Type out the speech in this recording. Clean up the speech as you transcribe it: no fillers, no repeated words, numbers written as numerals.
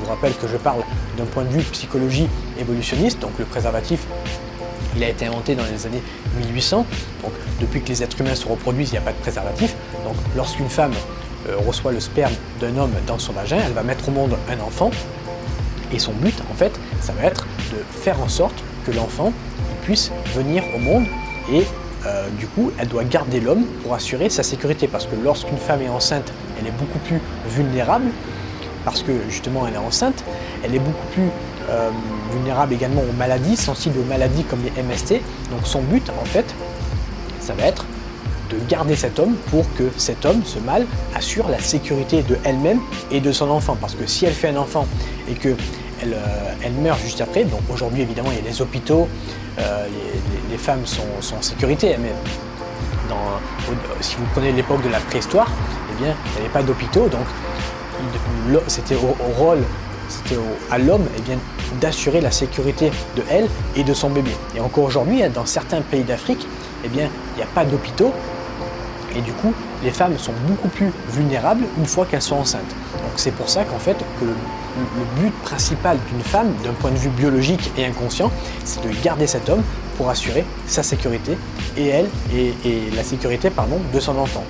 vous rappelle que je parle d'un point de vue psychologie évolutionniste, donc le préservatif, il a été inventé dans les années 1800, donc depuis que les êtres humains se reproduisent, il n'y a pas de préservatif. Donc lorsqu'une femme reçoit le sperme d'un homme dans son vagin, elle va mettre au monde un enfant, et son but, en fait, ça va être de faire en sorte que l'enfant puisse venir au monde, et du coup, elle doit garder l'homme pour assurer sa sécurité, parce que lorsqu'une femme est enceinte, elle est beaucoup plus vulnérable, parce que justement elle est enceinte, elle est beaucoup plus vulnérable également aux maladies, sensible aux maladies comme les MST. Donc son but, en fait, ça va être de garder cet homme pour que cet homme, ce mâle, assure la sécurité de elle-même et de son enfant. Parce que si elle fait un enfant et qu'elle elle meurt juste après, donc aujourd'hui évidemment il y a les hôpitaux, les femmes sont en sécurité, mais si vous prenez l'époque de la préhistoire, eh bien il n'y avait pas d'hôpitaux, donc c'était à l'homme d'assurer la sécurité de elle et de son bébé. Et encore aujourd'hui, dans certains pays d'Afrique, eh bien, il n'y a pas d'hôpitaux, et du coup, les femmes sont beaucoup plus vulnérables une fois qu'elles sont enceintes. Donc c'est pour ça qu'en fait, que le but principal d'une femme, d'un point de vue biologique et inconscient, c'est de garder cet homme pour assurer sa sécurité et la sécurité de son enfant.